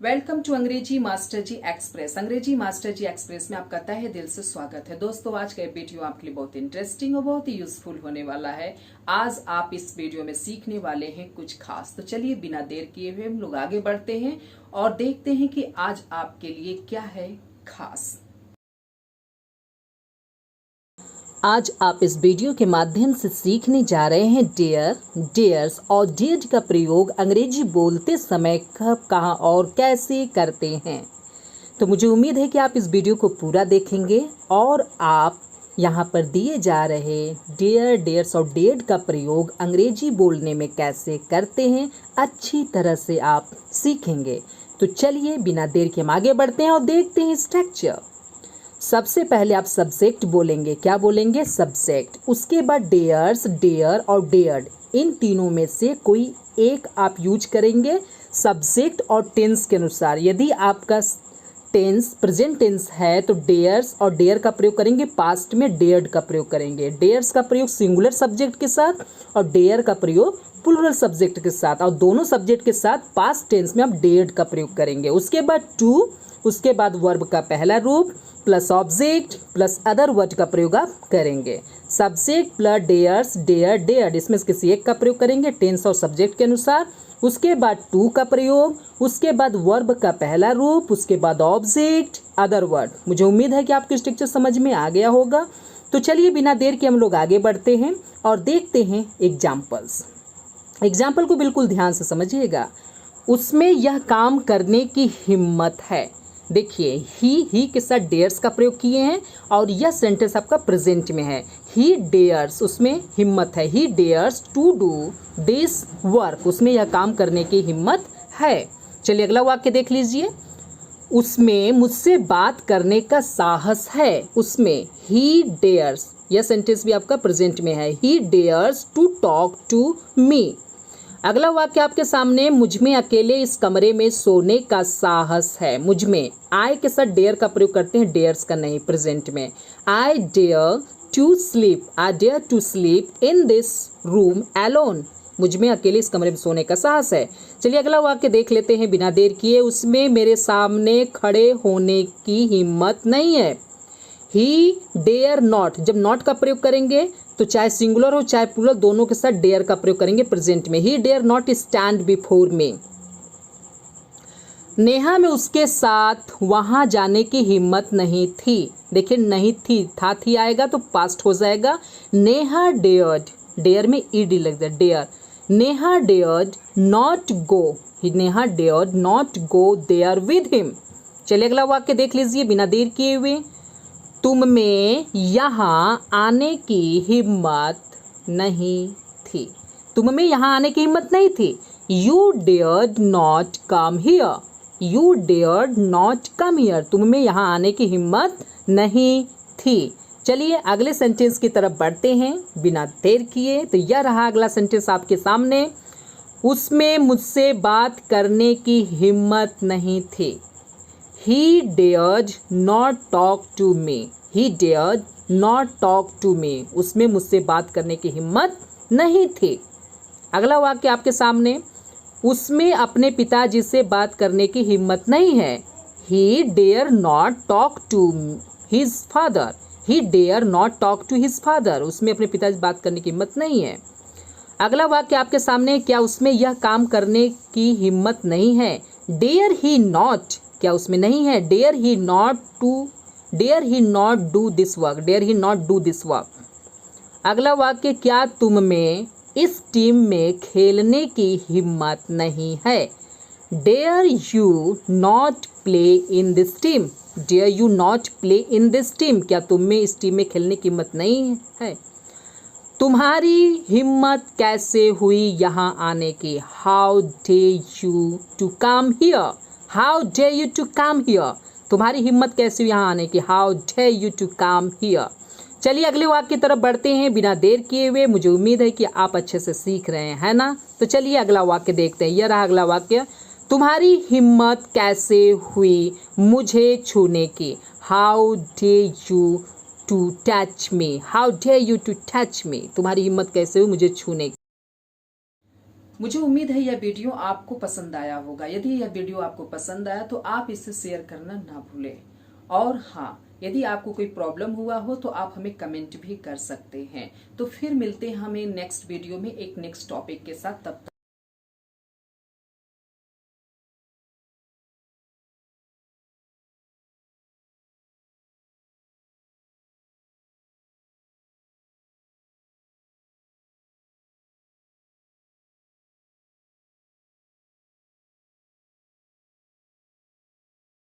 Welcome to अंग्रेजी master जी express. अंग्रेजी master जी express में आपका तहे दिल से स्वागत है। दोस्तों, आज का वीडियो आपके लिए बहुत इंटरेस्टिंग और बहुत ही यूजफुल होने वाला है। आज आप इस वीडियो में सीखने वाले हैं कुछ खास। तो चलिए बिना देर किए हुए हम लोग आगे बढ़ते हैं और देखते हैं कि आज आपके लिए क्या है खास। आज आप इस वीडियो के माध्यम से सीखने जा रहे हैं डेयर, डेयर्स और डिड का प्रयोग अंग्रेजी बोलते समय कब, कहाँ और कैसे करते हैं। तो मुझे उम्मीद है कि आप इस वीडियो को पूरा देखेंगे और आप यहाँ पर दिए जा रहे डेयर, डेयर्स और डिड का प्रयोग अंग्रेजी बोलने में कैसे करते हैं अच्छी तरह से आप सीखेंगे। तो चलिए बिना देर के हम आगे बढ़ते हैं और देखते हैं स्ट्रक्चर। सबसे पहले आप सब्जेक्ट बोलेंगे। क्या बोलेंगे? सब्जेक्ट। उसके बाद डेयर्स, डेयर और डेयर्ड, इन तीनों में से कोई एक आप यूज करेंगे सब्जेक्ट और टेंस के अनुसार। यदि आपका टेंस प्रेजेंट टेंस है तो डेयर्स और डेयर का प्रयोग करेंगे, पास्ट में डेयर्ड का प्रयोग करेंगे। डेयर्स का प्रयोग सिंगुलर सब्जेक्ट के साथ और डेयर का प्रयोग प्लूरल सब्जेक्ट के साथ, और दोनों सब्जेक्ट के साथ पास्ट टेंस में आप डेयर्ड का प्रयोग करेंगे। उसके बाद टू, उसके बाद वर्ब का पहला रूप plus object plus other word का प्रयोग आप करेंगे। Subject plus dares, dare, dared, इसमें से किसी एक का प्रयोग करेंगे टेंस और सब्जेक्ट के अनुसार। उसके बाद टू का प्रयोग, उसके बाद वर्ब का पहला रूप, उसके बाद ऑब्जेक्ट, अदर वर्ड। मुझे उम्मीद है कि आपको स्ट्रक्चर समझ में आ गया होगा। तो चलिए बिना देर के हम लोग आगे बढ़ते हैं और देखते हैं एग्जाम्पल्स। एग्जाम्पल को बिल्कुल ध्यान से समझिएगा। उसमें यह काम करने की हिम्मत है। देखिए, ही के साथ डेयर्स का प्रयोग किए हैं और यह सेंटेंस आपका प्रेजेंट में है। ही डेयर्स, उसमें हिम्मत है। He dares to do this work, उसमें यह काम करने की हिम्मत है। चलिए अगला वाक्य देख लीजिए। उसमें मुझसे बात करने का साहस है। उसमें ही डेयर्स, यह सेंटेंस भी आपका प्रेजेंट में है। He dares to talk to me. अगला वाक्य आपके सामने, मुझ में अकेले इस कमरे में सोने का साहस है। मुझ में आई के साथ डेयर का प्रयोग करते हैं, डेयर्स का नहीं प्रेजेंट में। I dare to sleep, I dare to sleep in this room alone, मुझ में अकेले इस कमरे में सोने का साहस है। चलिए अगला वाक्य देख लेते हैं बिना देर किए। उसमें मेरे सामने खड़े होने की हिम्मत नहीं है। ही डेयर नॉट, जब नॉट का प्रयोग करेंगे तो चाहे सिंगुलर हो चाहे प्लूरल, दोनों के साथ डेयर का प्रयोग करेंगे प्रेजेंट में। He dare not stand before me. Neha में उसके साथ वहां जाने की हिम्मत नहीं थी। देखिए, नहीं थी, था थी आएगा तो पास्ट हो जाएगा। नेहा डेयर्ड, डेयर में ईडी लग जाए, dare. Neha dared not go, Neha dared not go there with him. चलिए अगला वाक्य देख लीजिए बिना देर किए हुए। तुम में यहाँ आने की हिम्मत नहीं थी। तुम में यहाँ आने की हिम्मत नहीं थी। You dared not come here, you dared not come here, तुम में यहाँ आने की हिम्मत नहीं थी। चलिए अगले सेंटेंस की तरफ बढ़ते हैं बिना देर किए। तो यह रहा अगला सेंटेंस आपके सामने। उसमें मुझसे बात करने की हिम्मत नहीं थी। He dared not talk to me. He dared not talk to me. उसमें मुझसे बात करने की हिम्मत नहीं थी। अगला वाक्य आपके सामने। उसमें अपने पिताजी से बात करने की हिम्मत नहीं है। He dare not talk to his father. He dare not talk to his father. उसमें अपने पिताजी से बात करने की हिम्मत नहीं है। अगला वाक्य आपके सामने। क्या उसमें यह काम करने की हिम्मत नहीं है? Dare he not, क्या उसमें नहीं है? Dare he not do this work, dare he not do this work. अगला वाक्य, क्या तुम में इस टीम में खेलने की हिम्मत नहीं है? Dare you not play in this team, dare you not play in this team, क्या तुम में इस टीम में खेलने की हिम्मत नहीं है? तुम्हारी हिम्मत कैसे हुई यहाँ आने की? How dare you to come here, how dare you to come here, तुम्हारी हिम्मत कैसे हुई यहाँ आने की? How dare you to come here. चलिए अगले वाक्य की तरफ बढ़ते हैं बिना देर किए हुए। मुझे उम्मीद है कि आप अच्छे से सीख रहे हैं, है ना? तो चलिए अगला वाक्य देखते हैं। यह रहा अगला वाक्य। तुम्हारी हिम्मत कैसे हुई मुझे छूने की? How dare you to touch me, how dare you to touch me, तुम्हारी हिम्मत कैसे हुई मुझे छूने की? मुझे उम्मीद है यह वीडियो आपको पसंद आया होगा। यदि यह वीडियो आपको पसंद आया तो आप इसे शेयर करना ना भूलें। और हाँ, यदि आपको कोई प्रॉब्लम हुआ हो तो आप हमें कमेंट भी कर सकते हैं। तो फिर मिलते हैं हमें नेक्स्ट वीडियो में एक नेक्स्ट टॉपिक के साथ। तब तक